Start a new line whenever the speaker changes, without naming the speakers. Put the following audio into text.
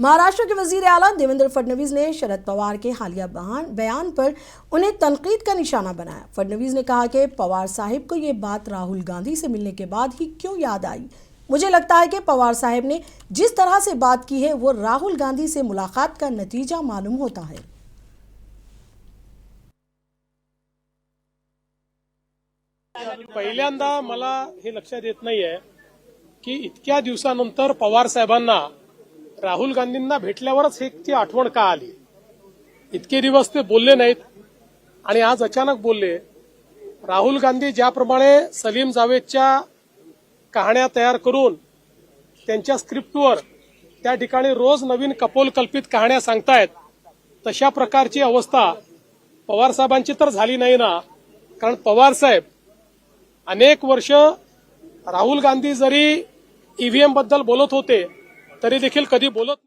महाराष्ट्र के वजीर आला देवेंद्र फडणवीस ने शरद पवार के हालिया बयान पर उन्हें तनकीद का निशाना बनाया। फडणवीस ने कहा कि पवार साहिब को ये बात राहुल गांधी से मिलने के बाद ही क्यों याद आई। मुझे लगता है कि पवार साहिब ने जिस तरह से बात की है वो राहुल गांधी से मुलाकात का नतीजा मालूम होता है।
पहिल्यांदा मला हे लक्षात येत नाहीये की इतक्या दिवसानंतर पवार साहेबांना राहुल गांधींना भेटल्यावरच ती आठवण का आली। इतके दिवस ते बोलले नाहीत आणि आज अचानक बोलले। राहुल गांधी ज्याप्रमाणे सलीम जावेदच्या कहाण्या तयार करून त्यांच्या स्क्रिप्टवर त्या ठिकाणी रोज नवीन कपोलकल्पित कहाण्या सांगतायत, तशा प्रकारची अवस्था पवार साहेबांची तर झाली नाही ना। कारण पवार साहेब अनेक वर्ष राहुल गांधी जरी ईव्हीएम बद्दल बोलत होते तरी देखील कधी बोलत